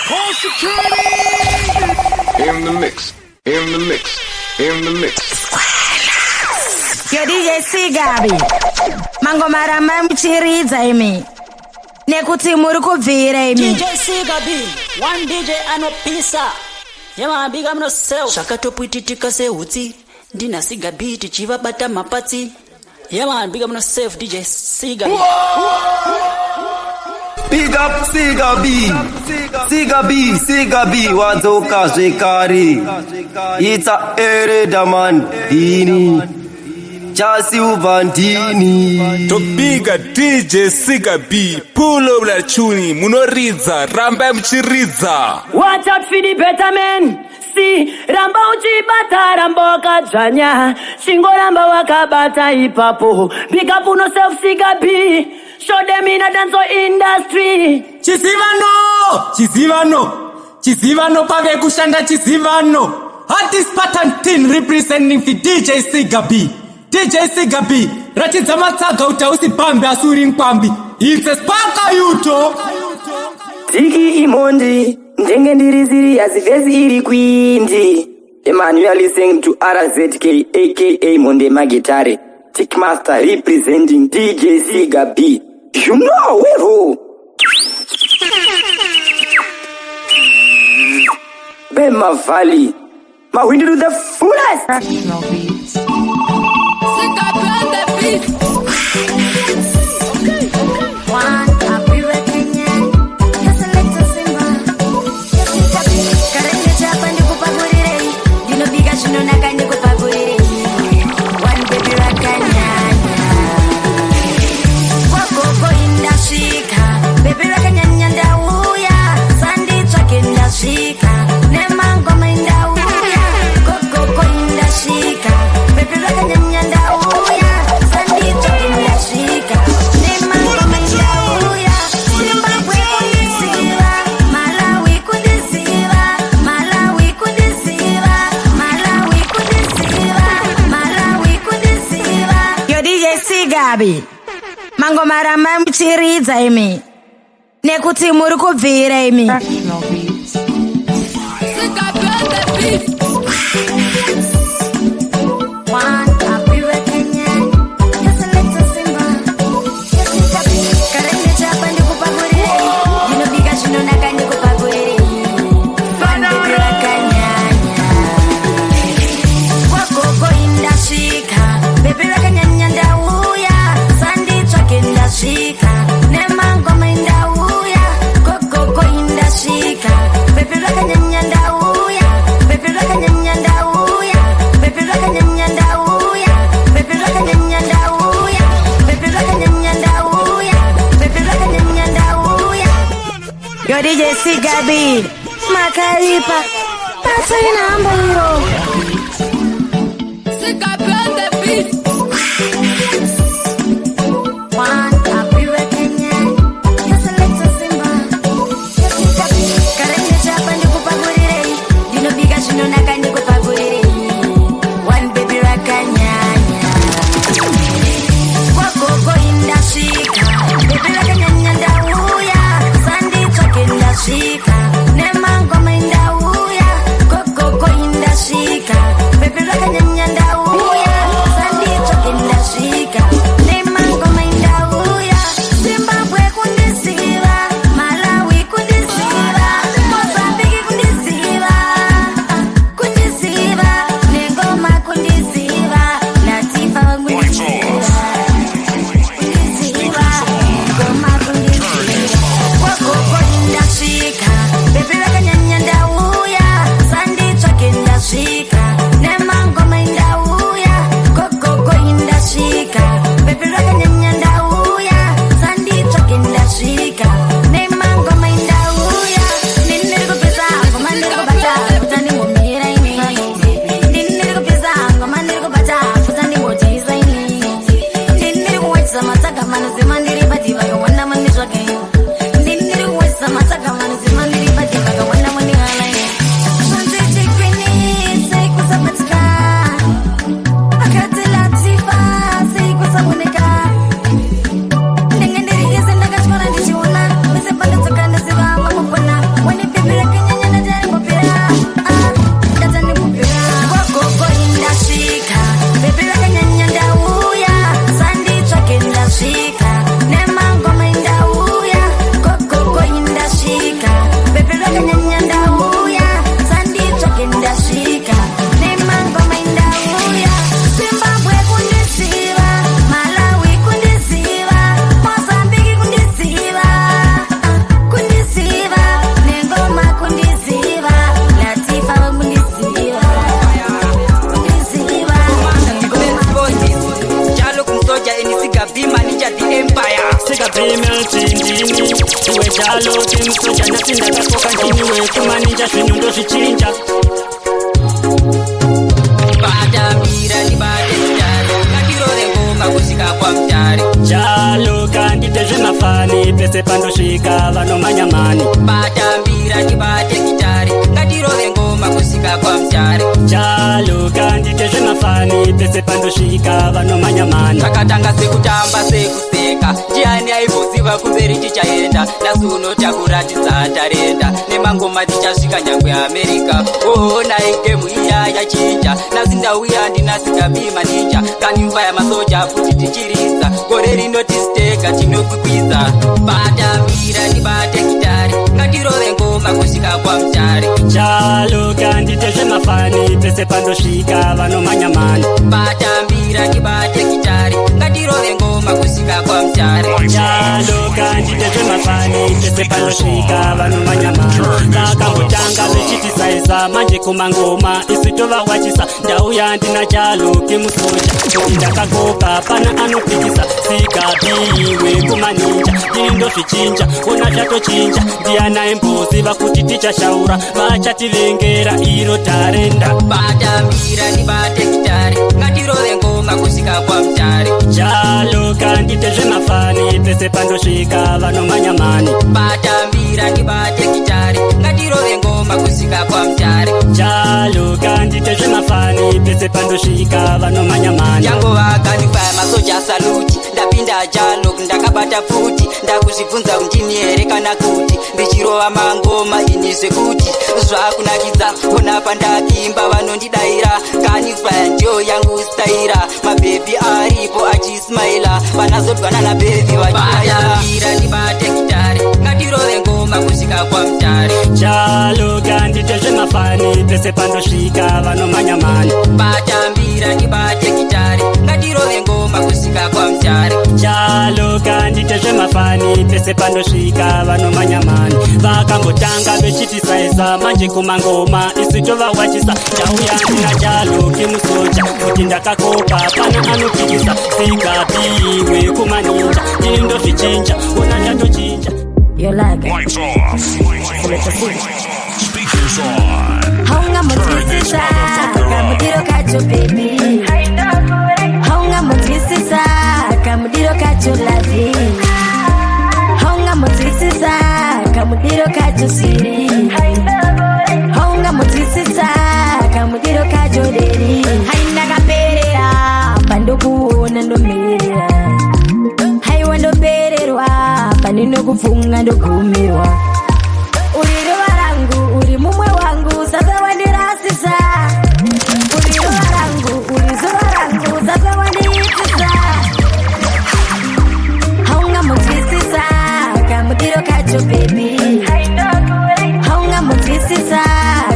Call security! In the mix, in the mix, in the mix. Yo DJ Sigabi Mangomara mamchiridza imi nekuti muri kubvira imi DJ Sigabi one DJ anopisa yema biga mno sell shakatopuitika sehutsi ndina Sigabi tichivabata mapatsi yema biga mno self DJ Sigabi. Big up Sigabi, Sigabi, Sigabi, wadzoka zvekare. It's a eredaman dini, chasi uvandini. To biga DJ Sigabi, pull up la tune, munoridza, ramba mchiridza. Watch out for the better men. See, ramba uchibata, ramba wakajanya. Shingo ramba wakabata ipapo. Big up uno self Sigabi. Show them in a dance industry. Chisivano pave kushanda Chisivano. Artist pattern tin representing for DJ Sigabi. DJ Sigabi, ratidza matsaga utausi pambi asuri pambi. It's a sparka yuto. Tiki imondi, ndenge ndiri serious vesi iri kwindi. Emmanuel listening to RZK aka Monde Magitare. Tickmaster representing DJ Sigabi. You know where Bema Valley. My window to the fullest. Professional beats. Sigabi on the beat. One happy Kenya. Yes, let's simba. Yes, Sigabi. Karenge chapa ndikupagurire. Dino biga shino naka ndikupagurire. One baby rakanya. Wako indashika. Baby rakanya ndauya. Sandi chake ndashika. Nemango ndauya. Koko indashika. Baby rakanya ndauya. Sandi chake ndashika. Nemango ndauya. Zimbabwe kundisiva. Malawi kundisiva. Malawi kundisiva. Malawi kundisiva. Malawi kundisiva. Yo DJ Sigabi Mangomara mamchiridza imi nekuti muri kubvira imi. Professional beats. Sigabi on the beat. One happy Kenya. Yes, let's simba. Yes, Sigabi. Karenge chapa ndikupagurire. Dino biga shino naka ndikupagurire. One baby rakanyanya. Wako indashika. Baby rakanyanya ndauya. Sandi chake ndashika. Nemango ndauya. Koko indashika. Baby rakanyanya ndauya. Baby rakanyanya ndauya. Baby rakanyanya ndauya. Baby rakanyanya ndauya. Baby rakanyanya ndauya. Baby rakanyanya ndauya. Yo DJ Sigabi Makaipa Pasa inamba hiro. Sigabi on the beat. One happy Kenya. Yes, let's simba. Yes, Sigabi. Karenge chapa ndikupagurire. Dino biga shino naka ndikupagurire. One baby rakanyanya. Wako indashika. Baby rakanyanya ndauya. Sandi chake ndashika. Nemango ndauya. Koko indashika. Baby rakanyanya ndauya. Sandi masoja nasinda kakoka ndiniwe kumaninja zvinhu ndozvichinja Batamira ndibate chalo ngatirore ngoma kusvika kwamutare chalo kandite zvemafani pese pandosvika vanomanyamani Batambira ndibate gitare ngatirore ngoma kusvika kwamutare chalo kandite zvemafani pese pandosvika vanomanyamani takatanga sekutamba sekuseka ndiani aiboziva kumberi tichaenda nasi unotakuratidza tarenda nemangoma tichasvika nyangwe amerika oonai gemu iya yachinja nasi ndauya ndinasigabima ninja kanimba yamasoja futi tichiridza gore rinotisteka tinokwikwidza Batambira ndibate gitare ngatirove ngoma kusvika kwamutare chalo kandite zvemafani pese pandosvika vanomanyamani Batambira ndibate gitare ngatirove ngoma kusvika kwamutare chalo kandite zvemafani pese pandosvika vanomanyamani vakambotanga vechitisaisa manje kumangoma isi tovawachisa ndauya ndina chalo kemusoja kuti ndakakoka pana anopikisa sikabiwe kumaninja ndini ndozvichinja ona zvatochinja ndianaimboziva kuti tichashaura vachativengera iro tarenda Batambira ndibate gitare ngatirove ngoma kusvika kwamutare chalo kandite zvemafani pese pandosvika vanomanyamani Batambira ndibate gitare ngatirove ngoma kusvika kwamutare chalo kandite zvemafani pese pandosvika vanomanyamani yangovakanikwa masoja saluti ndapinda jalo ndakabata futi ndakuzvibvunza kundini here kana kuti ndichirova mangoma ini zvekuti zvakunakidza pona pandakimba vanondidayira kanifaya ndio yangu staira mabhebhi aripo achismaila vanazodwana nabhebhi vachibayira ndibate gitare ngatirove ngoma kusvika kwamutare chalo kandite zvemafani pese pandosvika vanomanyamani Batambira ndibate gitare ngatirove ngoma kusvika kwamutare chalo kandite zvemafani pese pandosvika vanomanyamani vakambotanga vechitisaisa manje kumangoma isi tovawachisa ndauya ndina chalo kemusoja kuti ndakakoka pana anopikisa sikabiwe kumaninja ndini ndozvichinja ona zvatochinja Lights off. Speakers on. Haunga mutwisisa kamudiro kacho baby Haunga mutwisisa kamudiro kacho lavi Haunga mutwisisa kamudiro kacho siri Haunga mutwisisa kamudiro kacho deri Haina kaperera pandokuona ndomerera Haiwa ndopererwa panino kufunga ndogumirwa Uri rova rangu, uri mumwe wangu, sasa wandirasisa Uri rova rangu, uri zuva rangu, sasa wandiitisa Haunga mutwisisa, kamudiro kacho baby Haunga mutwisisa,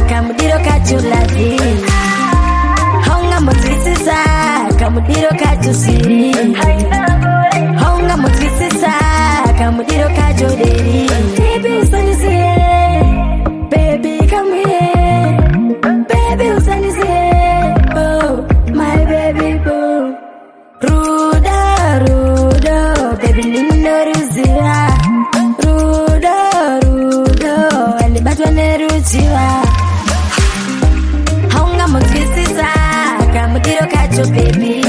kamudiro kacho lavi Haunga mutwisisa, kamudiro kacho siri Haunga mutwisisa, kamudiro kacho deri Baby usanisiye Baby, come here. Baby, who's on his head? Oh, my baby boo. Ruda, Ruda, baby, Nino Ruzira. Ruda, Ruda, alibatwa neruchiwa. Haunga mutwisisa, kamudiro kacho baby.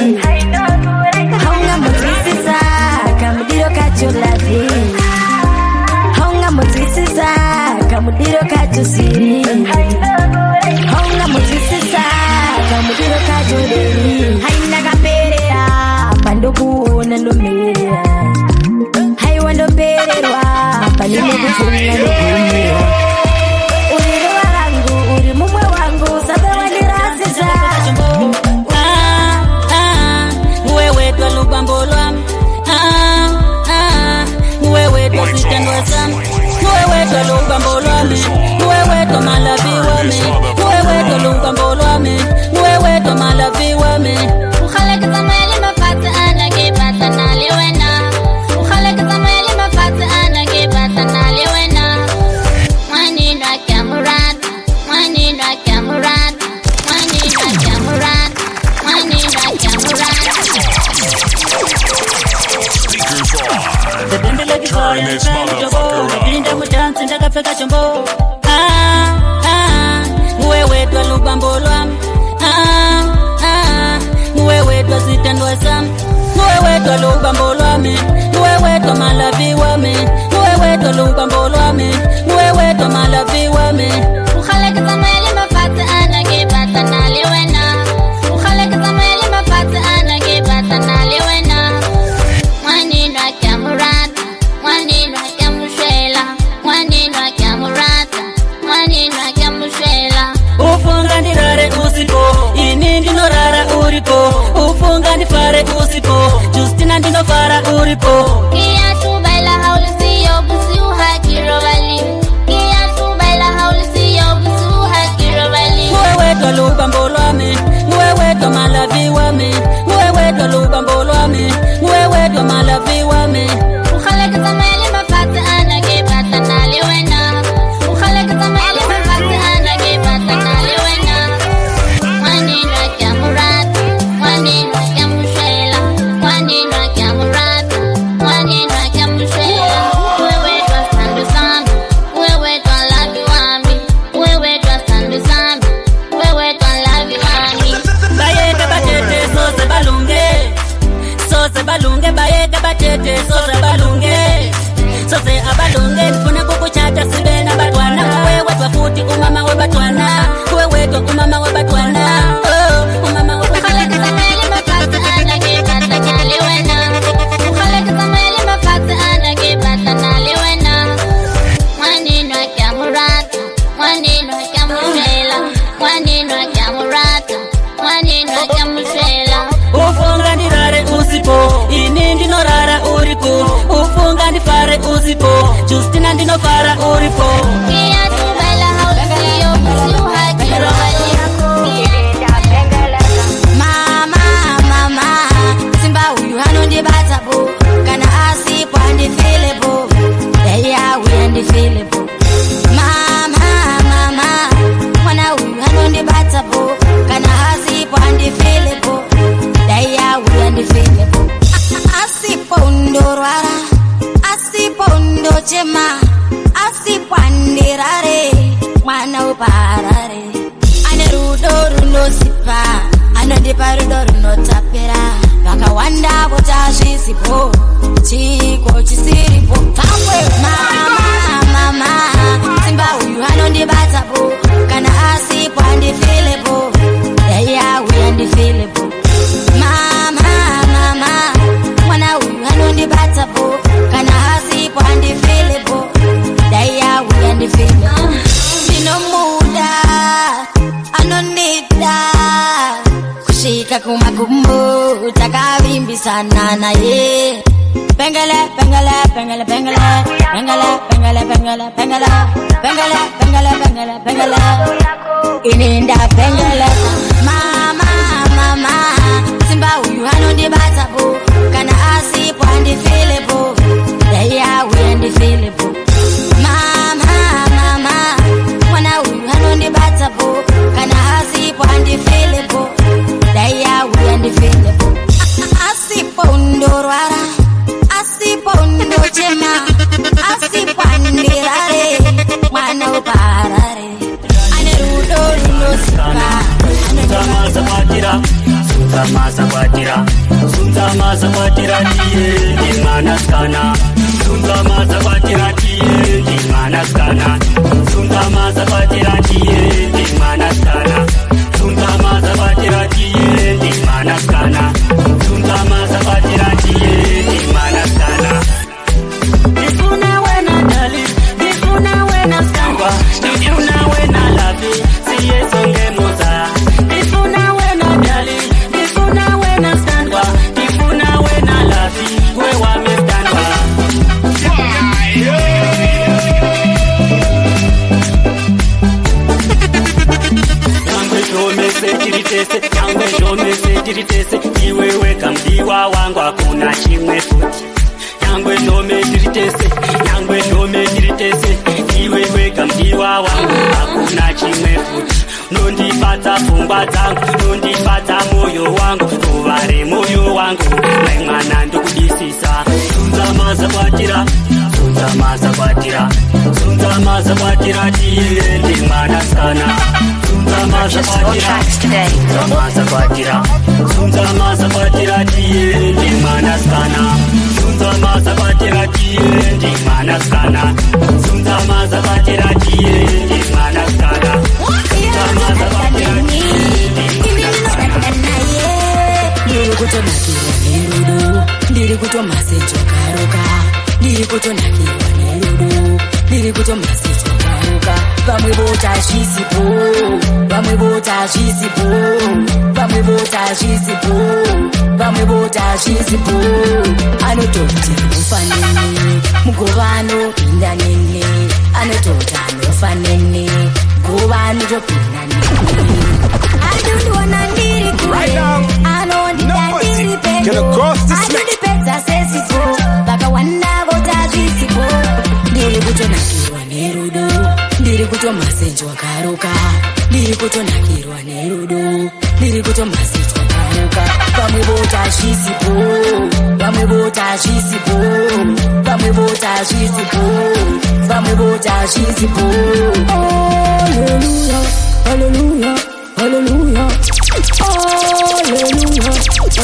Haunga mutwisisa, kamudiro kacho lavi. Haunga mutwisisa, kamudiro kacho siri Haunga mutwisisa kamudiro kacho deri Haina kaperera pandokuona ndomerera Haiwa ndopererwa panino kufunga ndogumirwa Uri rova rangu, uri mumwe wangu, sasa wandirasisa Nguwe wedwa lubambo lwami Nguwe wedwa sitendwa sami Nguwe wedwa lubambo lwami Nguwe wedwa malavi wami Nguwe wedwa lubambo lwami Nguwe wedwa malavi wami Ukhaleke zamele mafati ana ke bata nalewena Ukhaleke zamele mafati ana ke bata nalewena Mwani na kamurat Mwani na kamurat Mwani na kamurat Mwani na kamurat Speakers on. Turn this motherfucker up. peka chombo wewe twa lubambo lwami wewe twa zitandwa sam wewe twa lubambo lwami wewe twa malavi wami wewe twa lubambo lwami wewe twa malavi wami ukhaleke zamele mafati ana ke bata nalewena ukhaleke zamele mafati ana ke bata nalewena mwanino akamurata mwanino akamushela mwanino akamurata mwanino akamushela ufunga ndirare usipo ini ndinorara uripo ufunga ndifare usipo Justina ndinofara uripo kia tubaila haulisiyo busi uhakirobali kia tubaila haulisiyo busi uhakirobali wewe twa lubambo lwami wewe twa malavi wami wewe twa lubambo lwami wewe twa malavi wami ukhaleke zamele mafati ana ke bata nalewena ukhaleke zamele mafati ana ke bata nalewena mwanino akamurata mwanino akamushela mwanino akamurata mwanino akamushela wewe twa sandu sambi wewe twa lavi wami wewe twa sandu sambi wewe twa lavi wami bayeke batete soze balunge bayeke batete soze abalunge ndifuna kukuchata sibe nabatwana wewe twa futhi umama webatwana wewe twa umama webatwana umama ukhaleke zamele mafati ana ke bata nalewena ukhaleke zamele mafati ana ke bata nalewena mwanino akamurata mwanino akamushela mwanino akamurata mwanino akamushela ufunga ndirare usipo ini ndinorara uripo ufunga ndifare usipo Justina ndinofara uripo kia tubaila haulisiyo busi uhakirobali Mama, simba huyu hanondibata bo kana asipo andifile bo yeah we andifile bo mama mwana huyu hanondibata bo kana asipo andifile bo yeah we andifile bo asipo ndorwara asipo ndochema asipo andirare mwana uparare ane rudo runosipa anondipa rudo runotapera vakawanda votazvisipo chiko chisiripo pamwe mama simba uyu anondibatapo kana asipo andifilepo yayawe andifilepo mama mwana uyu anondibatapo kana asipo andifilepo yayawe andifilepo ndinomuda anonida kushika kumakumbu takavimbisana naye pengele ininda pengele mama simba uyu anondibatapo kana asipo andifilepo yayawe andifilepo mama mwana uyu anondibatapo kana asipo andifilepo yayawe andifilepo asipo ndorwara asipo ndochema asipo andirare mwana uparare ane rudo runosipa sunza mazakwatira tiye ndimanaskana sunza mazakwatira tiye ndimanaskana sunza mazakwatira tiye ndimanaskana sunza mazakwatira tiye ndimanaskana sunza mazakwatira tiye ndimanaskana Nifuna wena dali, nifuna wena skangwa, nifuna wena lavi, siye songe moza. Nifuna wena dali, nifuna wena skangwa, nifuna wena lavi, wewa mestangwa. Yangwe jome se tiritese, iwewe kamdiwa wangu hakuna chimwe futi. Yangwe jome tiritese, iwewe kamdiwa wangu hakuna chimwe futi. Nondipata pfungwa dzangu, nondipata moyo wangu, uvare moyo wangu, mai mwana ndokudisisa. Sunza mazakwatira sunza mazakwatira sunza mazakwatira tiende mwanasikana sunza mazakwatira sunza mazakwatira sunza mazakwatira tiende mwanasikana sunza mazakwatira tiende mwanasikana sunza mazakwatira tiende mwanasikana sunza mazakwatira tiende ndiri kutonakirwa nerudo ndiri kutomasejwa karuka ndiri kutonakirwa nerudo ndiri kutomasejwa karuka vamwe vota zvisipo vamwe vota zvisipo vamwe vota zvisipo vamwe vota zvisipo anototi anofanene mugovano pinda nene anototi anofanene govano topinda nene adondiwana ndiri kure anondida ndiri pedo adondipedza sesipo vakawanda vota zvisipo ndiri kutonakirwa nerudo ndiri kutomasejwa karuka ndiri kutonakirwa nerudo ndiri kutomasejwa karuka vamwe vota zvisipo vamwe vota zvisipo vamwe vota zvisipo vamwe vota zvisipo haleluya haleluya haleluya haleluya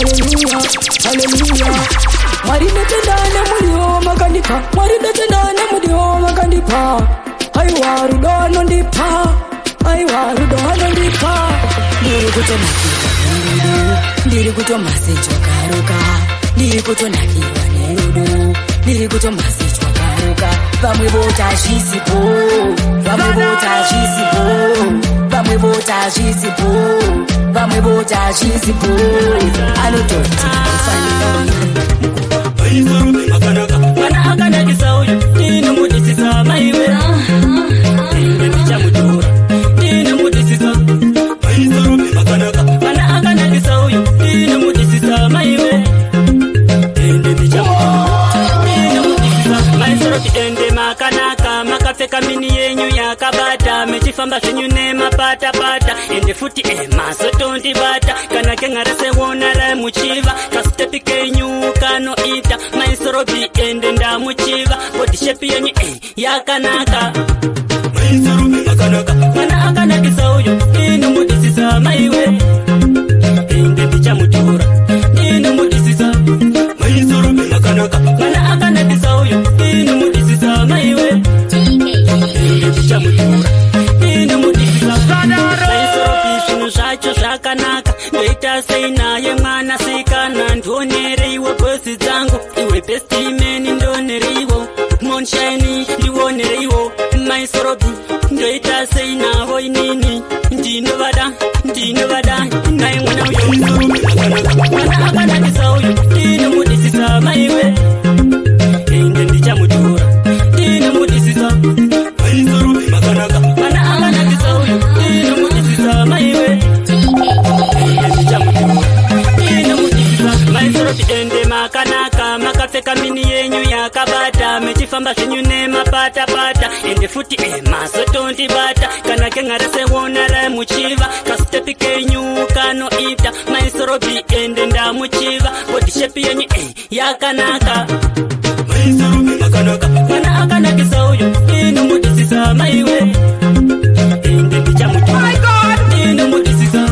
haleluya haleluya mwari ndotendana muriwo makandipa mwari ndotendana muriwo makandipa aiwa rudo anondipa aiwa rudo anondipa ndiri kutonakirwa nerudo ndiri kutomasejwa karuka ndiri kutonakirwa nerudo ndiri kutomasejwa karuka vamwe vota zvisipo vamwe vota zvisipo vamwe vota zvisipo vamwe vota zvisipo anototi kana akanakisa uyu ndinomudisisa maiwe inde ndichamutora ndinomudisisa kana akanakisa uyu ndinomudisisa maiwe inde ndichamutora ndinomudisisa maisoroki ende makanaka makapfeka mini yenyu yakabata mechifamba zvenyu nemapatapata ende futi masotondibata kana kengaresewona ramuchiva kasitepi kenyu kanoita maisorobi ende ndamuchiva bodishepi yenyu yakanaka kana akanakisa uyu ndinomudisisa maiwe ende ndichamutora ndinomudisisa kana akanakisa uyu ndinomudisisa maiwe ende ndichamutora ndinomudisisa maisorobi zvinhu zvacho zvakanaka ndoita sei naye mwanasikana ndionereiwo bhosi dzangu iwe bestimeni ndionereiwo monshini ndionereiwo maisorobi ndoita sei navo inini ndinovada naye mwana uyo mwana akanakisa uyu ndinomudisisa maiwe ende ndichamutora ndinomudisisa kana akanakisa uyu ndinomudisisa maiwe maisorobi ende makanaka makapfeka mini yenyu yakabata mechifamba zvenyu nemapatapata ende futi masotondibata kana kengaresewona ramuchiva kasitepi kenyu kanoita maisorobi ende ndamuchiva bodishepi yenyu yakanaka kana akanakisa uyu ndinomudisisa maiwe ende ndichamutora ndinomudisisa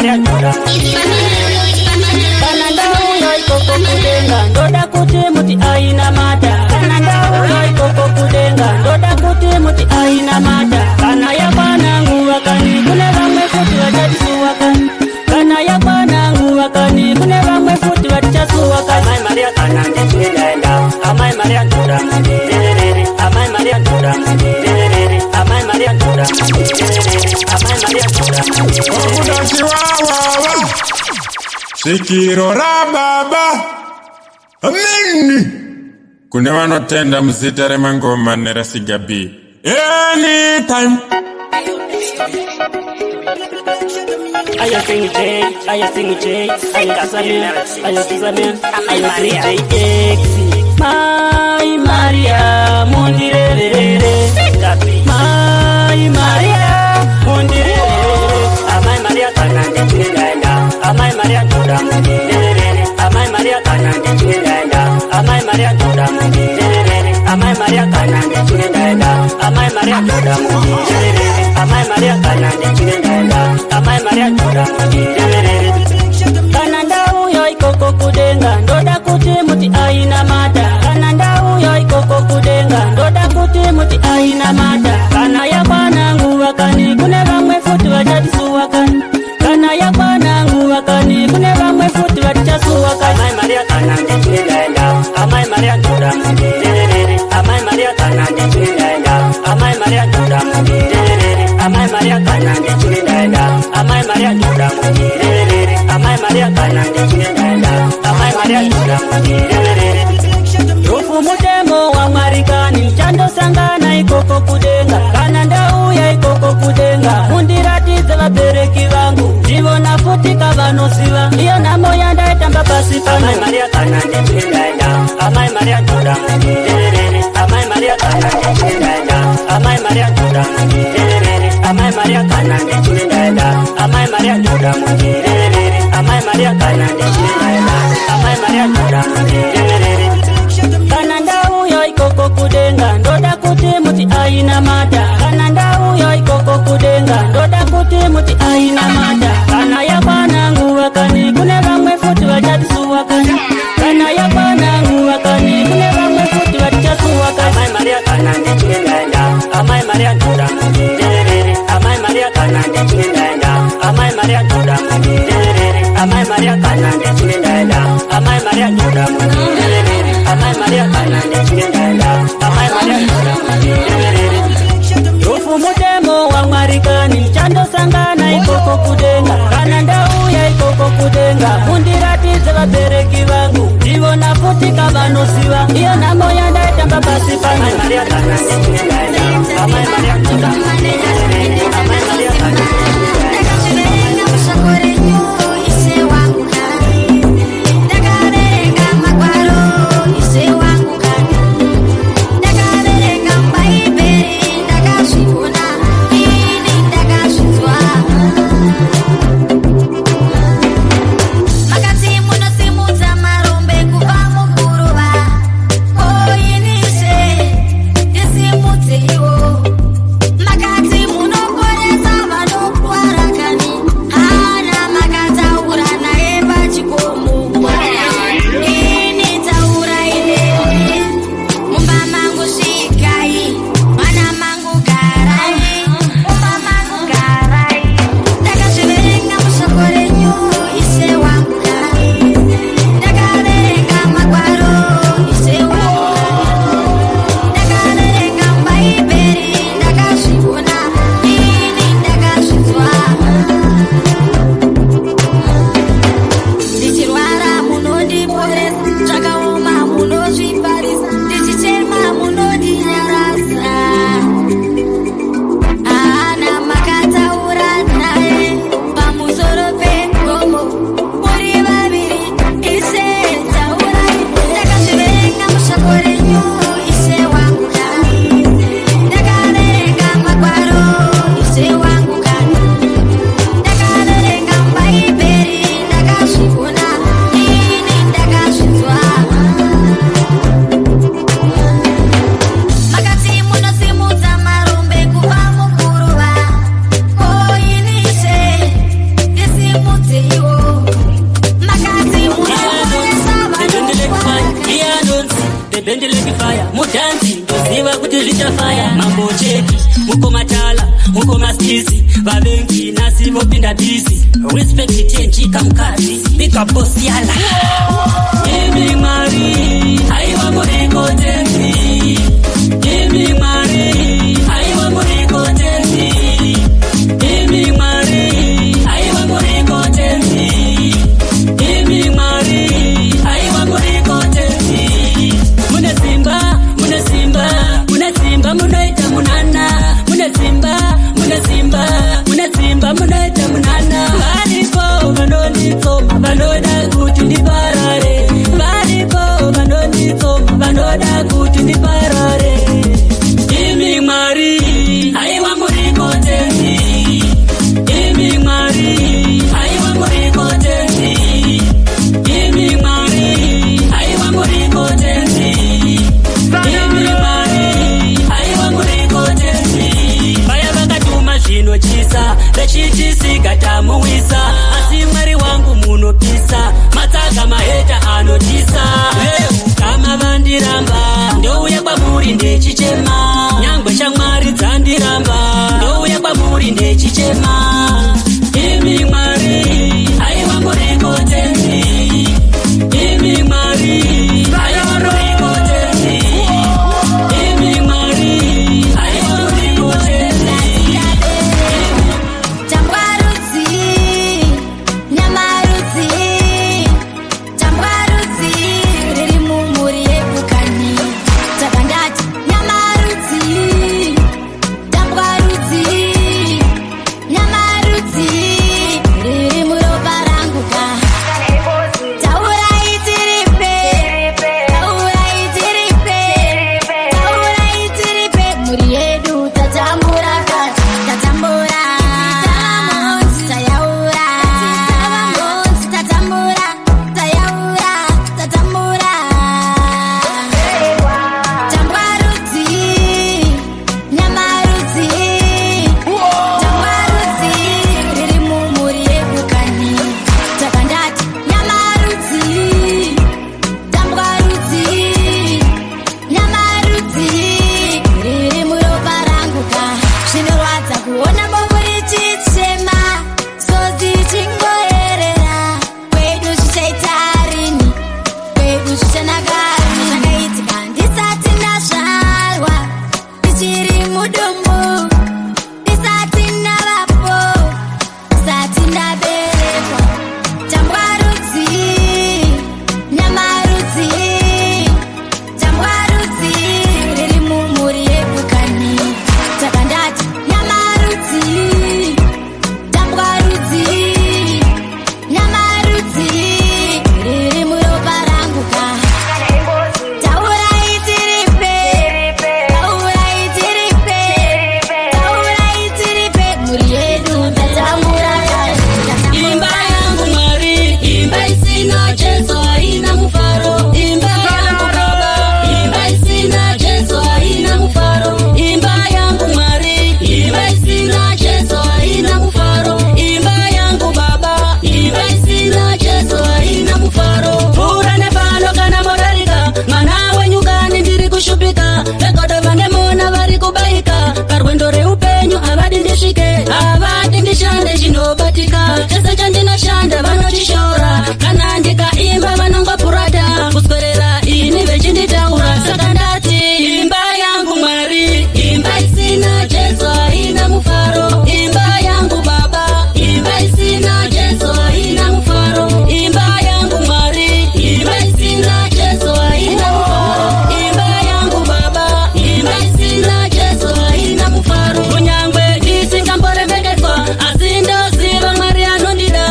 Maria Ndoda Kana ndauyo ikoko kudenga ndoda kuti muti aina mata Kana ndauyo ikoko kudenga ndoda kuti muti aina mata Kana yakwana nguwa kani kune vamwe futi vachadisuwa kani Kana yakwana nguwa kani kune vamwe futi vachasuwa kani Amai Maria kana ndechindenda Amai Maria Ndoda Amai Maria Ndoda Amai Maria Ndoda Amai Maria Ndoda Okuda chiwawawa Shikiro ra baba Amini Kune vanotenda muzita remangoma nerasiga B Anytime Aya sing J, aya sing J, aya Casamin, aya Casamin, aya J X. My Maria, mundirere, my Maria, mundirere. Amai Maria kanande chindenda, Amai Maria Ndoda mundirere. Amai Maria kanande chindenda, Amai Maria Ndoda mundirere. Amai Maria kanande chindenda, Amai Maria Ndoda mundirere. Amai Maria kanande chindenda, Amai Maria Ndoda mundirere. Kana ndauyo ikoko kudenga ndoda kuti muti aina mata Kana ndauyo ikoko kudenga ndoda kuti muti aina mata Kana yakwana nguwa kani kune vamwe futi vachadisuwa kani Kana yakwana nguwa kani kune vamwe futi vachasuwa kani Amai Maria kana ndechindenda Amai Maria Ndoda mundirere Amai Maria kana ndechindenda Amai Maria Ndoda mundirere Amai Maria kana ndechindenda Amai Maria Ndoda mundirere Amai Maria kana ndechindenda Amai Maria Ndoda mundirere Rufu mutemo wa marikani mchando sangana ikoko kudenga Kana ndauya ikoko kudenga mundiratize vabereki vangu Ndivona futi kavanosiva iyo namo yandaitamba pasi pano Amai Maria kana ndechindenda Amai Maria Ndoda mundirere Amai Maria kana ndechindenda Amai Maria Ndoda mundirere Amai Maria kana ndechindenda Amai Maria Ndoda mundirere Amai Maria kana ndechindenda Amai Maria Ndoda mundirere Kana ndauyo ikoko kudenga ndoda kuti muti aina mata Kana ndauyo ikoko kudenga ndoda kuti muti aina mata Kana yakwana nguwa kani kune vamwe futi vachadisuwa kani Kana yakwana nguwa kani kune vamwe futi vachasuwa kani Amai Maria kana ndechindenda Amai Maria Ndoda mundirere Amai Maria kana ndechindenda Amai Maria Ndoda mundirere Amai Maria kana ndechindenda Amai Maria Ndoda mundirere Amai Maria kana ndechindenda Amai Maria Ndoda mundirere Rufu mutemo wa marikani mchando sangana ikoko kudenga Kana ndauya ikoko kudenga mundiratize vabereki vangu Ndivona futi kavanosiva iyo namo yandaitamba pasi pano Amai Maria kana ndechindenda Amai Maria Ndoda mundirere Amai Maria kana Makati muno simuza marombe kuva mukuruva vavengi nasi vopinda bisi respect tenjika mkazi bika boss yala imi mari aiwa moriko tenzi imi mari aiwa moriko tenzi imi mari aiwa moriko tenzi imi mari aiwa moriko tenzi mune simba munaita munana mune simba munaita munana varipo vanoda kuti ndiparare varipo vanoda kuti ndiparare imi mwari aiwa muriko tenzi imi mwari aiwa muriko tenzi imi mwari aiwa muriko tenzi imi mwari aiwa muriko tenzi vaya vakatuma zvinochisa vechitisigatamamuwisa asi mwari wangu munopisa matsaga maheta anotisa kama vandiramba ndouya kwamuri ndechichema nyangwe shamwari dzandiramba ndouya kwamuri ndechichema imi mwari aiwa muriko tenzi imi mwari aiwa muriko tenzi imi mwari aiwa muriko tenzi Tangwarudzi, nyamarudzi, tangwarudzi, riri mumuri yepukani. Takandati, nyamarudzi, tangwarudzi, nyamarudzi, riri muropa rangu ka. Taurai tiripe, taurai tiripe, taurai tiripe, muri yedu tatambura kati, tatambura. Zvinorwadza kuona bomo richichema, sozi chingoerera, kwedu zvichaita rini, kwedu zvichanaka rini. Zvakaitika ndisati ndazvarwa, ndichiri mudumbu, ndisati ndavapo, ndisati ndaberekwa. Tangwarudzi, nyamarudzi, tangwarudzi, riri mumuri yepukani. Takandati, nyamarudzi, tangwarudzi, nyamarudzi, riri muropa rangu ka. Taurai tiripe, taurai tiripe, taurai tiripe, muri yedu tatambura kati. imba yangu mwari imba isina jesu haina mufaro imba yangu baba imba isina jesu haina mufaro imba yangu mwari imba isina jesu haina mufaro imba yangu baba imba isina jesu haina mufaro pura nepano kana morarika mwana wenyukani ndiri kushupika vegodo vanemona vari kubaika parwendo reupenyu havadi ndisvike havadi ndishande chinobatika chese chandinoshanda vanochishora kana ndikaimba vanongopurata kuswerera ini vechinditaura saka ndati imba yangu mwari imba isina jesu haina mufaro imba yangu baba imba isina jesu haina mufaro imba yangu mwari imba isina jesu haina mufaro imba yangu baba imba isina jesu haina mufaro kunyangwe ndisingamboremekedzwa asi ndoziva mwari anondida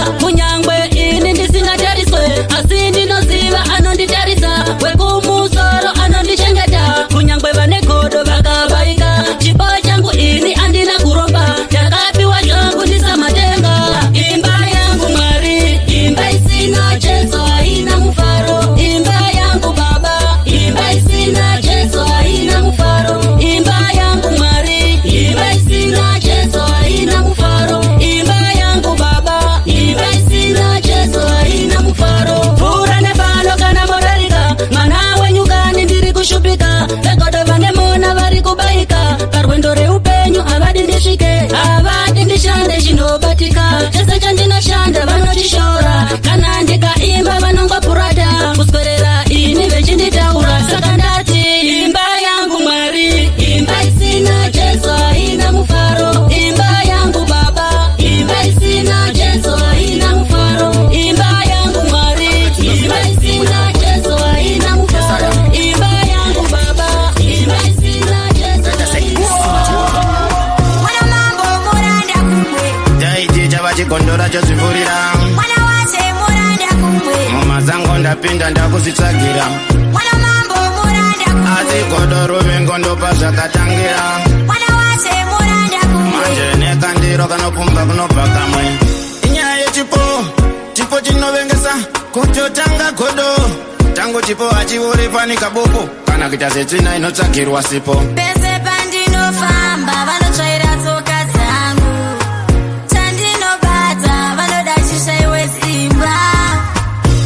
vachikondora chozvivurira mwana wache muranda kumwe mumazango ndapinda ndakuzvitsvagira mwana mambo muranda kumwe asi godo ruvengo ndopa zvakatangira mwana wache muranda kumwe manje nekandiro kanopumba kunobva kamwe inyaya yechipo chipo chinovengesa kutotanga godo tango chipo hachivuri pani kaboko kana kuita setsvina inotsvagirwa sipo pese pandinofamba vanotsvaira tsoka dzangu chandinobata vanoda chishaiwe simba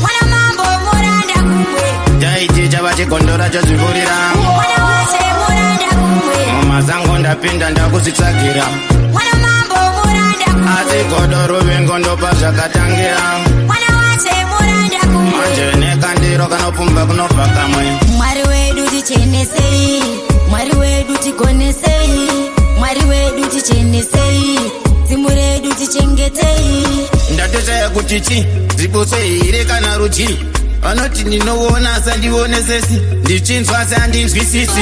mwana mambo muranda kumwe taiti chava chigondora chozvivurira mwana wache muranda kumwe mumazango ndapinda ndakuzvitsvagira mwana mambo muranda kumwe asi godo ruvengo ndopa zvakatangira mwana wache muranda kumwe manje nekandiro kanopumba kunobva kamwe mwari wedu tichenesei mwari wedu tigonesei mwari wedu tichenesei dzimu redu tichengetei ndatotaya kuti chi zibusei ire kana ruchi vanoti ndinoona sandionesesi ndichinzwa seandinzwisisi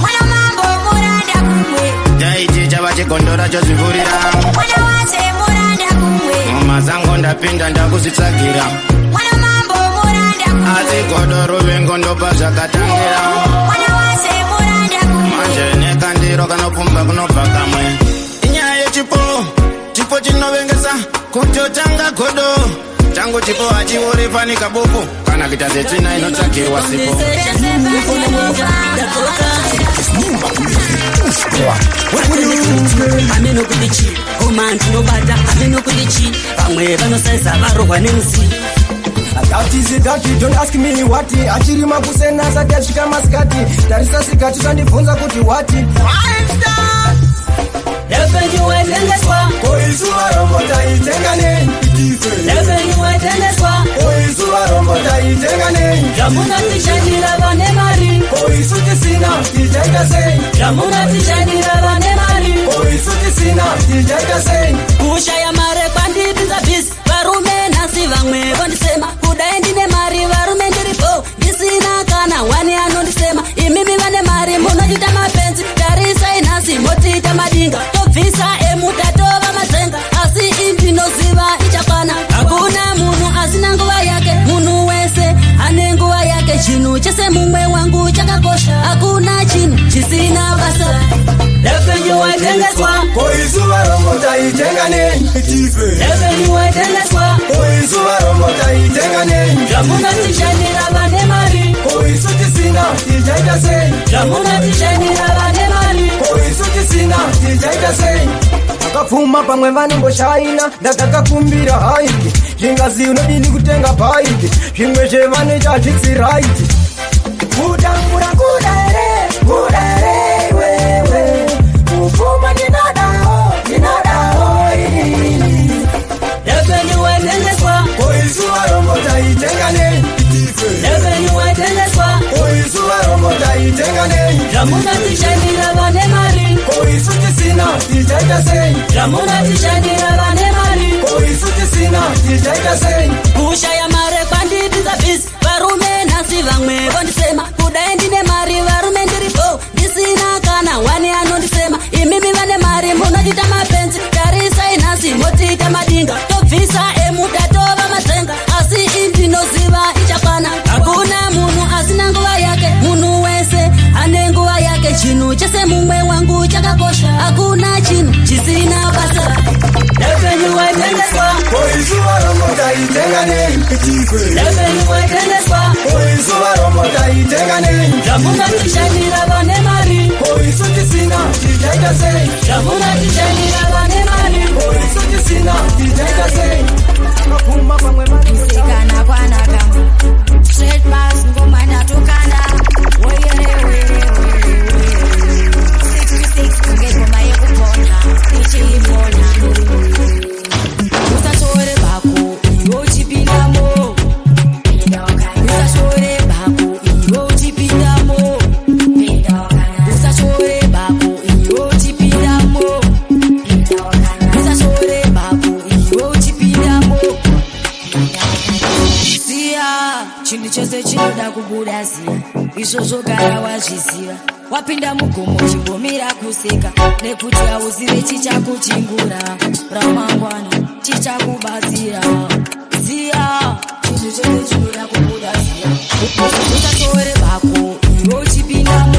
mwana mambo muranda kumwe taiti chava chigondora chozvivurira mwana wache muranda kumwe mumazango ndapinda ndakuzvitsvagira mwana mambo muranda kumwe asi godo ruvengo ndopa zvakatangira mwana wache muranda kumwe manje nekandiro kanopumba kunobva kamwe inyaya yechipo chipo chinovengesa kutotanga godo tango chipo hachiuri pani kaboko kana kuita setsvina inotsvagirwa sipo ameno kudichi koma ndinobata ameno kudichi vamwe vanosaisa varohwa nemusi That is it, that you don't ask me what achiri makusena sati asvika masikati tarisa sikati usandibvunza kuti what lepenyuwaitengeswa koizuva rombota itenganei lepenyuwaitengeswa koizuva rombota itenganei zvamunotishandira vane mari koisu tisina tichaita sei zvamunotishandira vane mari koisu tisina tichaita sei kushaya mare kwandipinza bhisi varume nhasi vamwe vondisema kudai ndine mari varume ndiripo ndisina kana wani anondisema imimi vane mari munochita mapenzi tarisai nhasi motiita madinga tobvisa emutatova madzenga asi indinoziva ichakwana hakuna munhu asina nguva yake munhu wese ane nguva yake chinhu chese mumwe wangu chakakosha hakuna chinhu chisina basa lepenyuwaitengeswa koizuva rombota itenganei lepenyuwaitengeswa koizuva rombota itenganei zvamunotishandira vane mari koisu tisina tichaita sei zvamunotishandira vane mari koisu tisina tichaita sei akapfuma pamwe vanongoshaina ndakakakumbira haiki zvingazi unodini kutenga bhaiki zvimwe zvevane chazvitsiraiti kutambura kudaere wewe kupfuma ndinadawo ini lepenyuwaitengeswa koizuva rombota itenganei lepenyuwaitengeswa koizuva rombota itenganei zvamunotishandira vane mari koisu tisina tichaita sei zvamunotishandira vane mari koisu tisina tichaita sei kushaya mare kwandipinza bhisi varume nhasi vamwe vondisema kudai ndine mari varume ndiripo ndisina kana wani anondisema imimi vane mari munochita mapenzi tarisai nhasi motiita madinga tobvisa emutatova madzenga asi indinoziva ichakwana hakuna munhu asina nguva yake munhu wese ane nguva yake chinhu chese mumwe wangu chakakosha hakuna chinhu chisina basa lepenyuwaitengeswa koizuva rombota itenganei lepenyuwaitengeswa koizuva rombota itenganei zvamunotishandira vane mari koisu tisina tichaita sei zvamunotishandira vane mari koisu tisina tichaita sei akapfuma pamwe kusekana kwanaka straight bars ngoma natokana weyere 66 ngengoma yekupona ichiipona usatore bako iwo chipindamo usatore bako iwo chipindamo usatore bako iwo chipindamo ndoda kubuda ziya izvozvo gara wazviziva wapinda mugomo chingomira kuseka nekuti hauzive chichakuchingura ramangwana chichakubatsira ziya chinhu chose chinoda kubuda ziya usatore bako iwe uchipindamo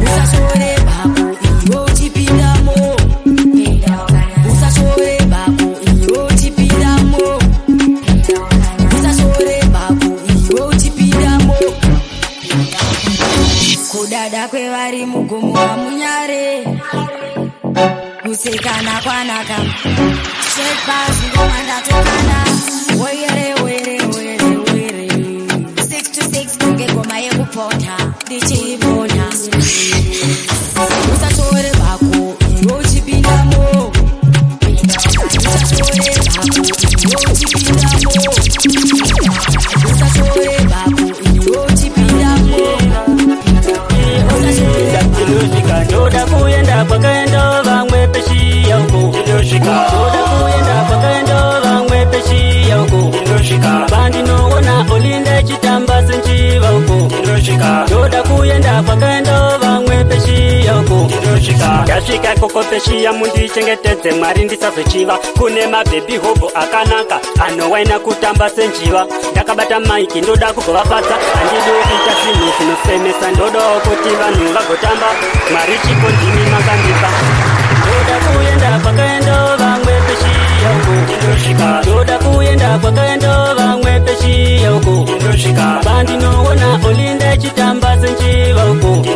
usatore bako iwe uchipindamo usatore bako iwe uchipindamo usatore bako iwe uchipindamo kudada kwevari mugomo wamunyare kusekana kwanaka shekbasi ngomandatokana were were were were 6 to 6 kungegoma yekupota ndichibona usatore bako iwe uchipindamo usatore bako iwe uchipindamo usatore bako iwe uchipindamo ndoda kuenda kwakaenda vamwe peshi yauko ndoda kuenda kwakaenda vamwe peshi yauko bandinoona olinda chitamba senchiva uko ndoda kuenda kwakaenda vamwe peshi yauko ndasvika koko peshi yamundichengetedze mwari ndisazochiva kune mabhebi hobo akanaka anowaina kutamba senjiva ndakabata maiki ndoda kugovafadza handidi kuita zvinhu zvinosemesa ndodawo kuti vanhu vagotamba mwari chipo ndimi makandipa ndoda kuenda kwakaenda vamwe peshi yauko ndoda kuenda kwakaenda vamwe peshi yauko bandinoona olinda chitamba senjiva uko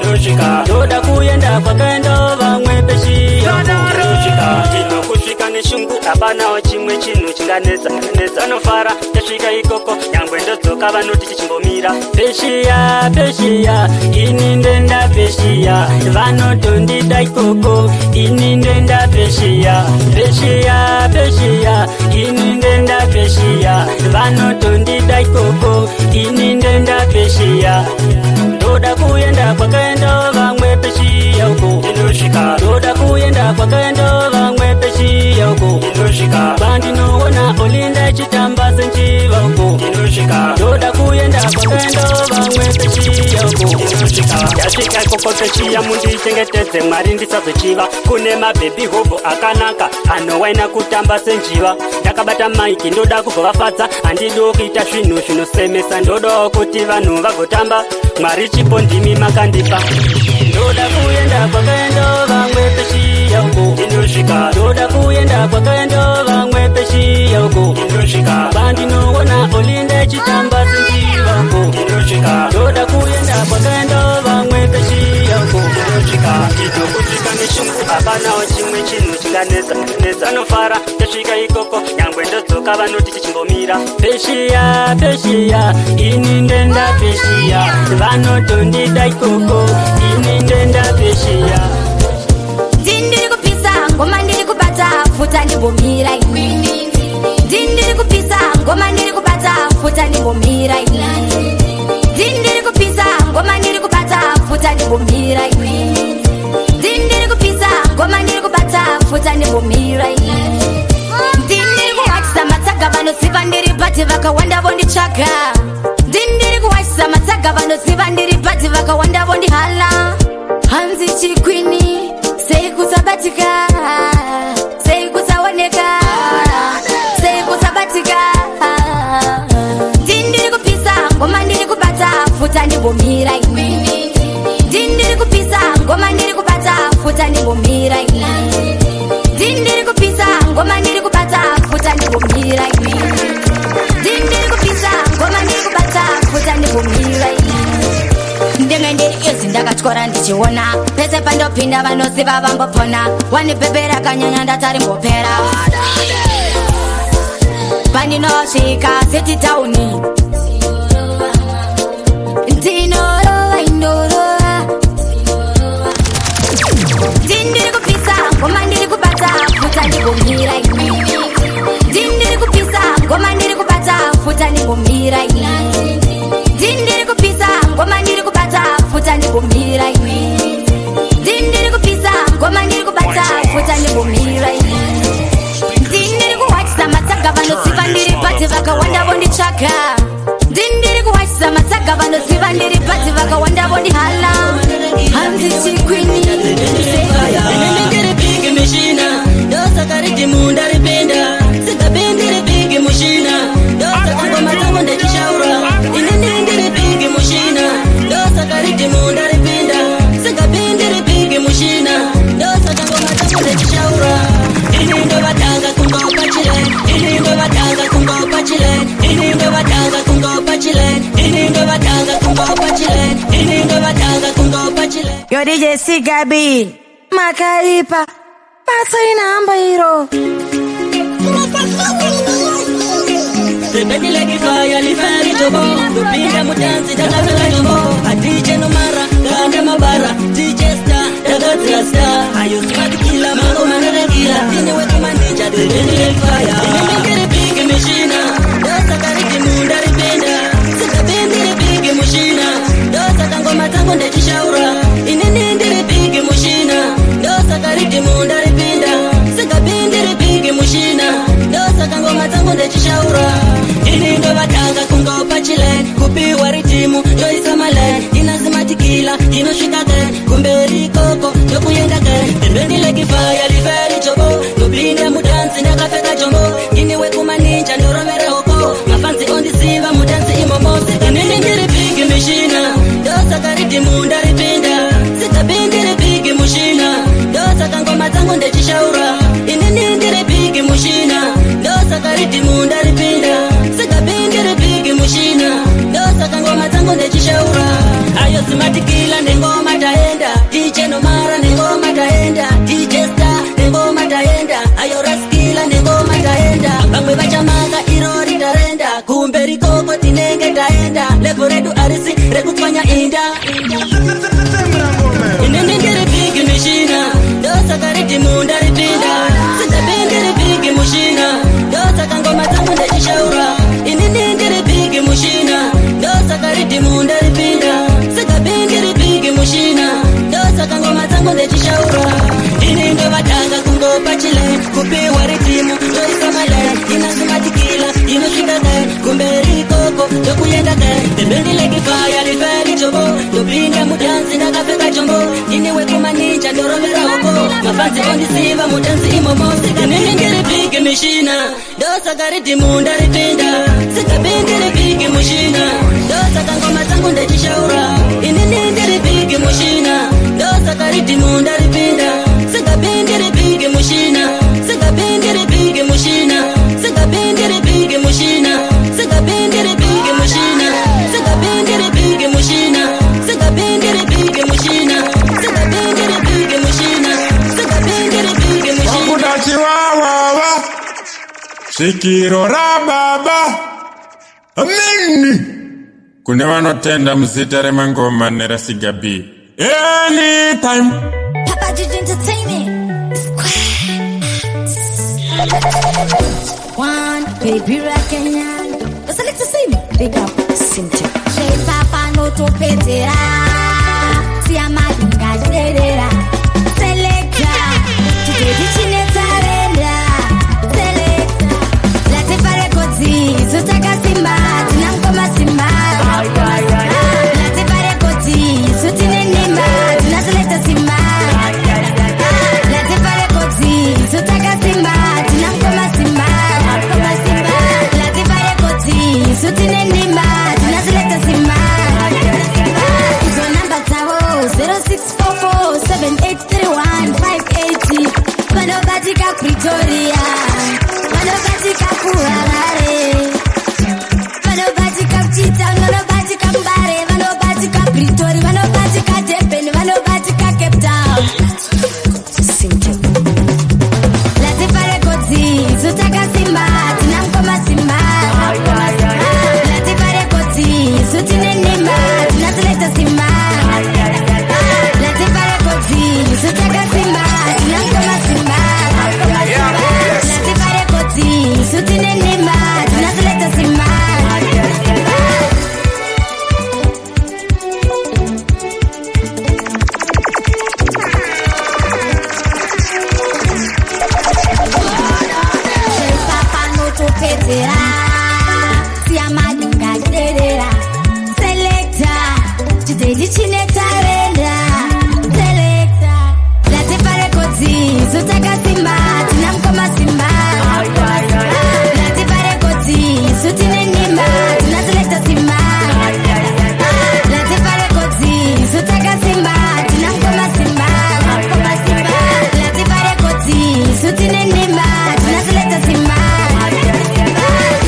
ndoda kuenda kwakaenda vamwe peshi yauko kusvika neshungu hapanawo chimwe chinhu chinganetsa nofara tasvika ikoko nyangwe ndodzoka vanoti chichimbomira peshiya peshiya ini ndenda peshiya vanotondida ikoko ini ndenda peshiya peshiya peshiya ini ndenda peshiya vanotondida ikoko ini ndenda peshiya ndoda kuenda kwakaenda vamwe peshiya uko ndoda kuenda kwakaenda vamwe peshi yauko bandinoona olinda chitamba senjiva uko ndoda kuenda kwakaenda vamwe peshi yauko ndasvika koko peshi yamundichengetedze mwari ndisazochiva kune mabhebi hobo akanaka anowaina kutamba senjiva ndakabata maiki ndoda kugovafadza handidi kuita zvinhu zvinosemesa ndodawo kuti vanhu vagotamba mwari chipo ndimi makandipa ndoda kuenda kwakaenda vamwe peshi yauko ndoda kuenda kwakaenda vamwe peshi yauko bandinoona olinda chitamba senjiva uko ndoda kuenda kwakaenda vamwe peshi yauko kusvika neshungu hapanawo chimwe chinhu chinganetsa nofara tasvika ikoko nyangwe ndodzoka vanoti chichimbomira peshiya peshiya ini ndenda peshiya vanotondida ikoko ini ndenda peshiya ndiri kupisa ngoma ndiri kubata futa ndimbomira ndiri kupisa ngoma ndiri kubata futa ndimbomira ndiri kupisa ngoma ndiri kubata futa ndimbomira ndiri kupisa ngoma ndiri kubata futa ndimbomira ndiri kuwachisa matsaga vanoziva ndiri pati vakawanda vondichaka ndiri kuwachisa matsaga vanoziva ndiri pati vakawanda vondihala hanzi chikwini sei kusabatika sei kusaoneka sei kusabatika ndiri kupisa ngoma ndiri kubata futa ndimbomira ndiri kupisa ngoma ndiri kubata futa ndimbomira ndiri kupisa ngoma ndiri kubata futa ndimbomira ndiri kupisa ngoma ndiri kubata futa ndimbomira ndenge ndiri izi ndakatyora ndichiona pese pandopinda vanoziva vambopona wanipepera kanyanya ndataringopera pandinosvika siti tauni ndinorova indorova ndiri kupisa ngoma ndiri kubata futa ndimbomira ndiri kupisa ngoma ndiri kubata futa ndimbomira ndiri kupisa ngoma ndiri kubata futa ndimbomira ndiri kupisa ngoma ndiri kubata futa ndimbomira ndiri kuwachisa matsaga vanoziva ndiri pati vakawanda vondichaka ndiri body hala. I'm the queenie. Inengere big machine, dosa kariti munda ripenda. Sika bendere big machine, dosa kangoma tango ndechishaura. Inengere big machine, dosa kariti munda ripenda. Sika bendere big machine, dosa kangoma tango ndechishaura. Iningo batanga kungopa chile, iningo batanga kungopa chile, iningo batanga kungopa chile, iningo batanga kungopa chile, iningo batanga kungopa chile. Yo DJ Sigabi, Makaipa, pasa inamba hiro. Sebeni lagi fire lifari jobo, dupinda mutanzi takavela jobo. A DJ no mara, ganda mabara, DJ star, dagatila star. Ayo smart killer, mango manada killer. Dine wetu manija, sebeni lagi fire. Inengere big machine, dosa kariki munda ripenda. Sika bendere big machine, dosa kangoma tango ndechishaura. Inengere big machine, dosa kariki munda ripenda. Sika bendere big machine, dosa kangoma tango ndechishaura. Iningo batanga kungopa chile, kupiwa ritimu, joisa male. Inasimatikila, inoshika ke, kumberi koko, jokuyenda ke. Tembeni legi fire, liveri chobo, nubinde mudansi nakafeka jombo. Iniwe kumaninja, nuromere hoko, mafansi on the silver, mudansi imomosi. Inengere big machine, dosa kariti munda ripenda. Sika bendere big machine, dosa kangoma tango ndechishaura. Inengere big machine, dosa kariti munda ripenda. Sika bendere big machine, dosa kangoma tango ndechishaura. Ayo simatikila nengoma taenda, DJ no mara nengoma taenda, DJ star nengoma taenda, ayo raskila nengoma taenda. Bamwe bachamaka irori tarenda, kumberi koko tinenge taenda. Levo redu arisi rekutfanya inda. Inengere big machine, dosa kariti munda ripinda. Sika bendere big machine, dosa kangoma tango ndechishaura. Inengere big machine, dosa kariti munda ripinda. Sika bendere big machine, dosa kangoma tango ndechishaura. Iningo batanga kungopa chile, kupiwa ritimu, joisa male. Inasimatikila, inoshika ke, kumberi koko, jokuyenda ke. Tembeni legi fire, liveri jobo, dupinda mudansi nakafeka jombo. Iniwe kumaninja, ndoromera hoko, mafansi on the silver, mudansi imomosi. Inengere big machine, dosa kariti munda ripinda. Sika bendere big machine, dosa kangoma tango ndechishaura. Inengere big machine, dosa kariti munda ripinda. Sika bendere big machine, sika bendere big machine, sika bendere big machine, sika bendere big machine, sika bendere big machine, sika bendere big machine, sika bendere big machine, sika bendere big machine. Wakudachi wawawa, shikiro rababa, amini. Kune wanotenda msitere mangoma nera Sigabi. Anytime. Papa Juju Entertainment. One baby Kenyan. Does I like to see me? Big up, Cynthia. Say Papa no to petera. See a madinga dedera. Selecta. Today the chinetarenda. Selecta. Late pare kozi. Sutaka simba. Tinamkoma simba. Late pare kozi. Sutine nimba. Tinaselekta simba. Late pare kozi. Sutaka simba. Tinamkoma simba. Late pare kozi. Sutine nimba. Tinaselekta simba. Izo namba tabo 06447831 Bano batika Pretoria. Bano batika Kurarare. Bano batika Chita. Bano batika Mbare. Bano batika Pretoria. Bano batika Durban. Bano batika Cape Town. Late pare kozi. Sutaka simba. Tinamkoma simba. Late pare kozi. Sutine nimba. Tinaselekta simba. Late pare kozi. Sutaka simba. Tinamkoma simba. Late pare kozi. Sutine nimba. Tinaselekta simba. Papa no to petera. See a madinga dedera. Selecta. Today the chine Sutaka Simba, Tinamkoma Simba. Latifa Records, Sutine Nimba, Tinazileta Simba. Latifa Records, Sutaka Simba, Tinamkoma Simba. Latifa Records, Sutine Nimba, Tinazileta Simba.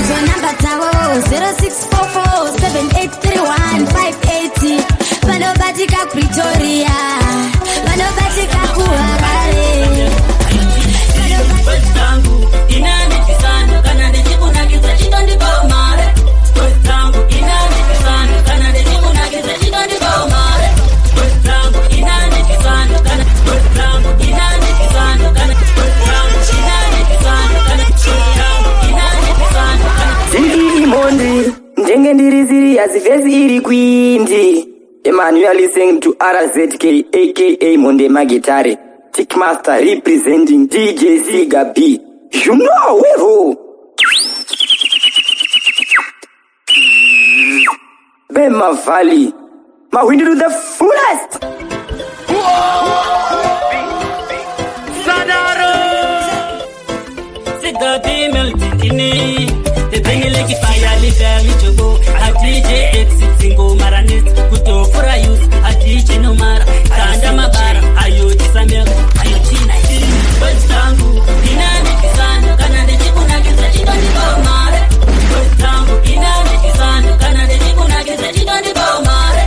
Izo namba tawo 0644783158. Vanobatika Pretoria, vanobatika kuharare. Tangu inani kisano kana ndichikunakidza chitondiko mare. Tangu inani kisano kana ndichikunakidza chitondiko mare. Tangu inani kisano kana tangu inani kisano kana tangu inani kisano kana tangu inani kisano kana Ziki imondi njenge ndiriziri azivezi iri kwindi. Man, you are listening to RZK aka Monde Magitare, Tickmaster representing DJ Siga B. You know who? Bema Valley, my window to the fullest. Sadaro Siga B meltini. The Bengali fire liver lichogo. A DJ X single maranis. Kuto for a use. A DJ no mara. Kanda mabara. Ayo tisamel. Ayo china. West Tangu. Inani kisano. Kana de chikuna kisa chitoni ko mare. West Tangu. Inani kisano. Kana de chikuna kisa chitoni ko mare.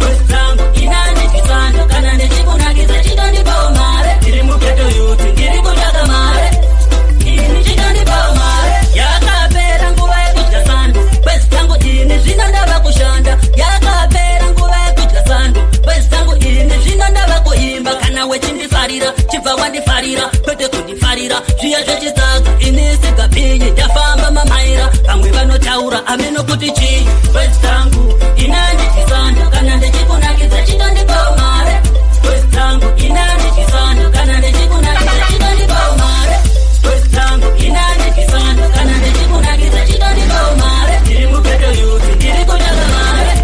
West Tangu. Inani kisano. Kana de chikuna kisa chitoni ko mare. Diri muketo yuti. Diri kujaga mare. Ini chitoni ko mare. Yakapera nguva yekudya sandu. West Tangu ini zvino ndava kushanda. Yakapera nguva yekudya sandu. West Tangu ini zvino ndava kuimba. Kana wechindifarira chibva wandifarira kwete kundifarira zviya zvechitsaga. Ini Siga B ndafamba mamaira. Vamwe vanotaura ameno kuti chii. West Tangu inani chisando kana ndichikunakidza chitondiko mare. West Tangu inani chisando kana ndichikunakidza chitondiko mare. West Tangu inani chisando kana ndichikunakidza chitondiko mare. Ndiri muketo yuti ndiri kujaga mare.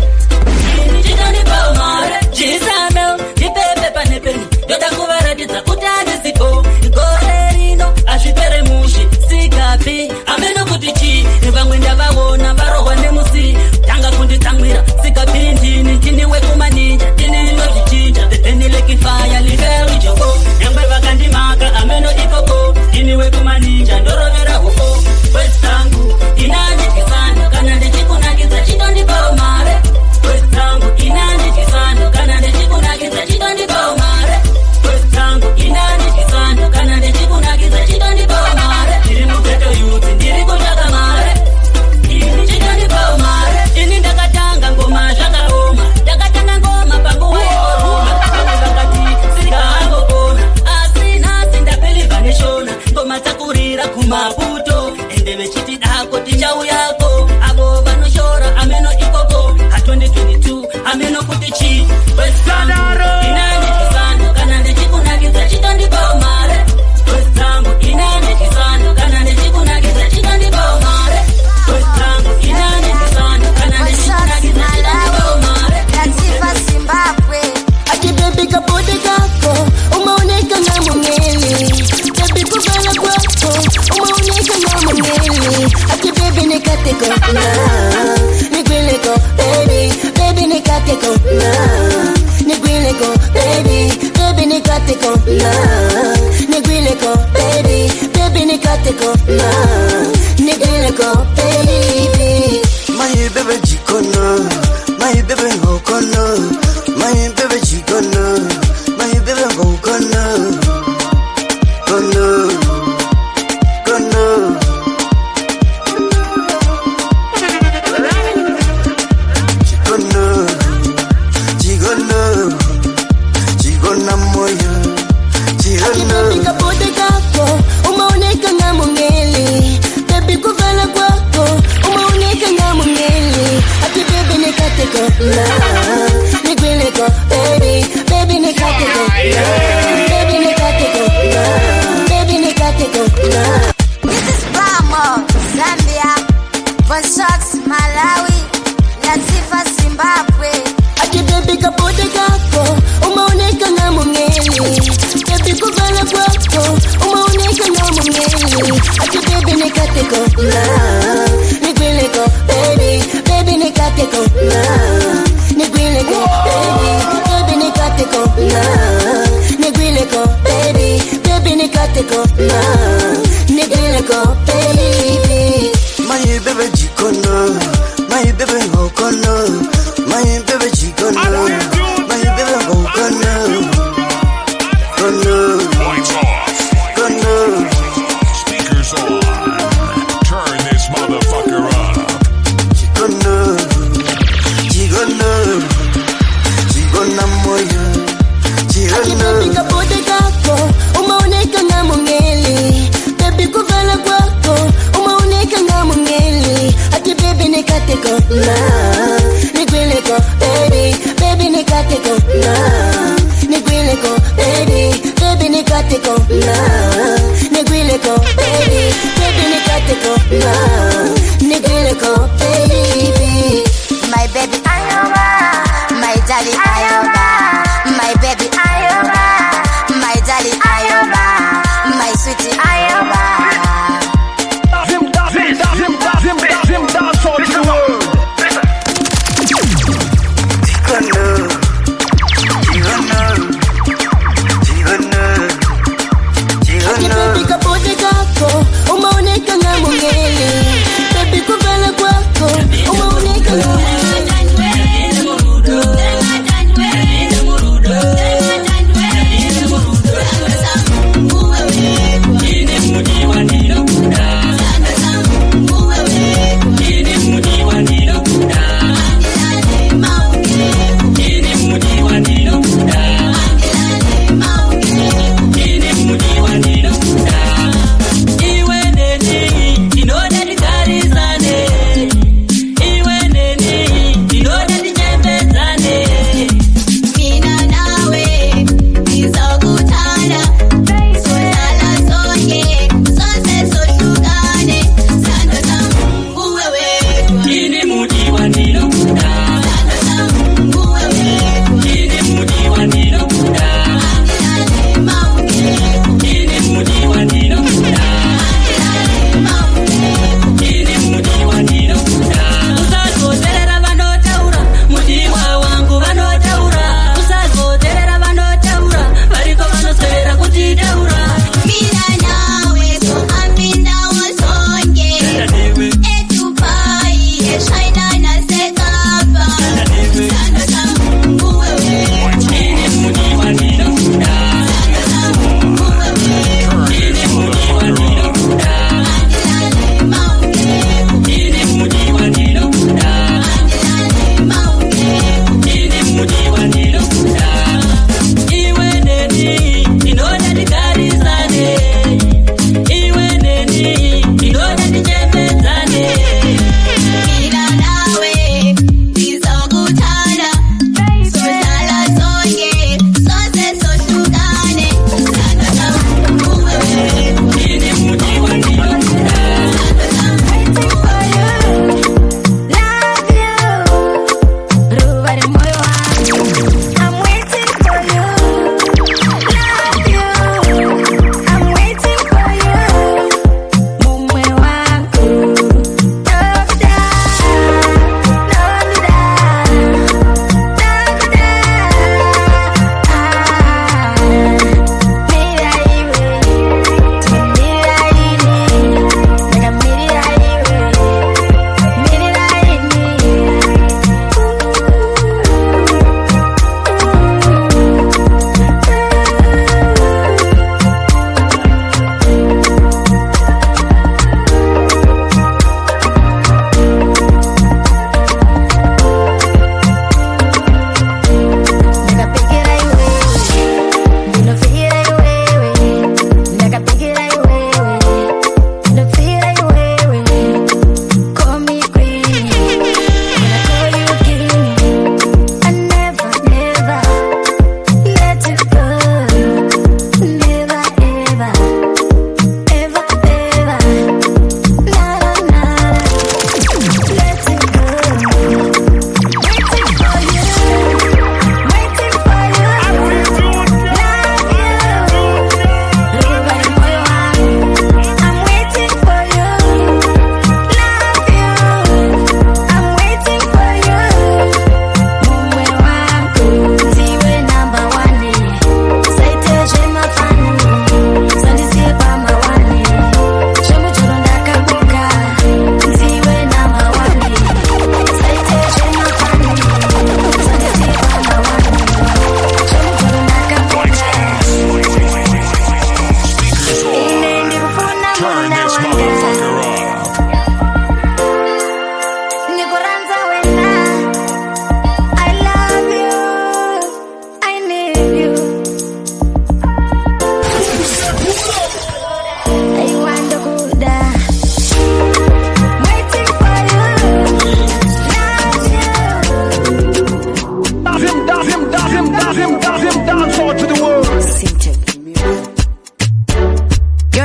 Ini chitondiko mare. Chisamel ndipepe pane peni. Ndoda kuvaratidza kuti handisipo. Gore rino azvipere mushi. Siga B ameno kuti chii. Vamwe ndavaona varohwa nemusi. Tanga kunditsamwira Siga B ndini. Ndini wekumaninja ndini ndozvichinja. The Bengali fire liver lichogo. Nyangwe vakandimaka ameno ikoko. Ndini wekumaninja ndorovera hoko. West Tangu inani kisando kana ndichikunakidza chitondiko mare. West Tangu inani kisando kana ndichikunakidza chitondiko mare. West Tangu inani kisando kana ndichikunakidza chitondiko mare. Ndiri muketo yuti ndiri kutsvaga mare. Ini chitondiko mare. Ini ndakatanga ngoma zvakaoma. Ndakatanga ngoma panguva yekoruma. Vamwe vakati Siga angokona. Asi nhasi ndapelivha neshona. Ngoma dzakurira kumaputo. Ende vechiti dako tichauyako. Avo vanoshora ameno ikoko. Ha 2022 ameno kuti chii. West Tangu inani chisando kana ndichikunakidza chitondiko mare. West Tangu inani chisando kana ndichikunakidza chitondiko mare. West Tangu inani chisando kana ndichikunakidza chitondiko mare. Latifa Zimbabwe. Baby kabodi kako umeoneka na mungeli. Baby kubala kwako umeoneka na mungeli. Baby nikateko na nigwileko baby. Baby nikateko na nigwileko baby. Baby nikateko na nigwileko baby. Baby nikateko na nigwileko baby. My baby jikono, my baby hokono, my baby jikono, my baby hokono, kono, kono. Negele go baby. My baby jikono, my baby hokono, my baby jikono, my baby hokono, kono, Lights off. kono. Speakers on. Turn this motherfucker up. Jikono, jikono, jikona moyo, jikono. Baby kabode kako, umaoneka na mongeli. Baby kuvala kwako,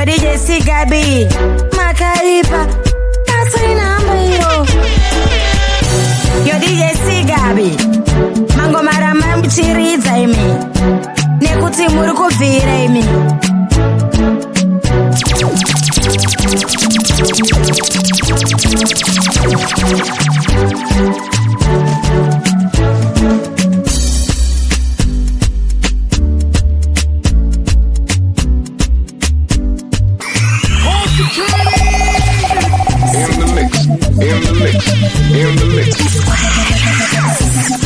DJ Sigabi Makaipa Kasuri namba yo Yo DJ Sigabi Mango marama mchiridza imi Nekuti muri kubvira imi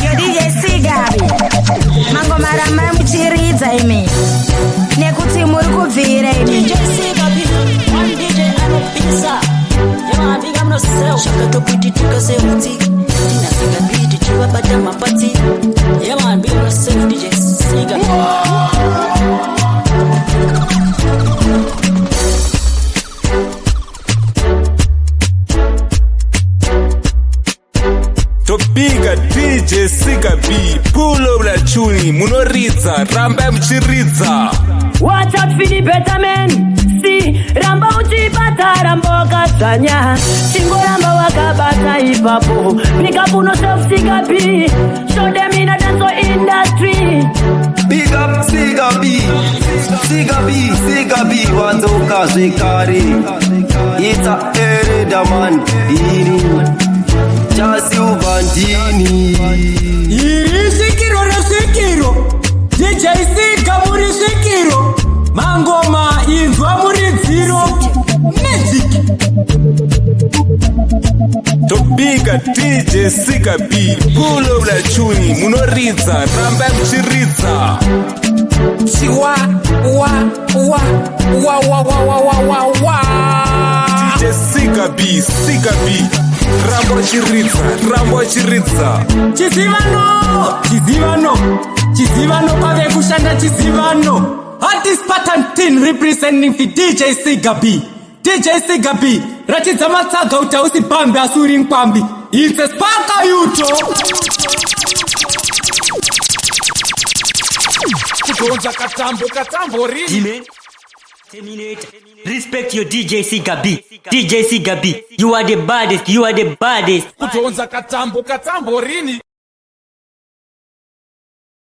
Yo DJ Sigabi Mango marama mchiridza imi Nekuti muri kubvira imi DJ Sigabi One DJ anopisa Yema biga mnoseo Shakatopitika sehutsi Dina Sigabi tichivabata mapatsi Yema biga mnoseo DJ Sigabi Topiga DJ Sigabi Pull up la tune munoridza ramba mchiridza Watch out for the better men. See, ramba uchipata rambo kazanya. Singo ramba wakabata ipapo. Nikapu no self Sigabi. Show them in a dance industry. Big up Sigabi Sigabi Wazoka Zwekare Ita ereda man Dini Chasi uvandini Iri sikiro na sikiro DJ Sigabi muri sikiro Mangoma inzwa muri zero Magic Topiga DJ Sigabi Pull up la tune munoridza ramba mchiridza Chiwa wa DJ Sigabi Rambo chiridza Chizivano pave kushanda chizivano Artist pattern tin representing for DJ Sigabi ratidza matsaga utausi pambi asuri nkwambi It's a sparka yuto Kutonza katambo rini Terminate. Respect your DJ Sigabi. DJ Sigabi, you are the baddest. Kutonza katambo rini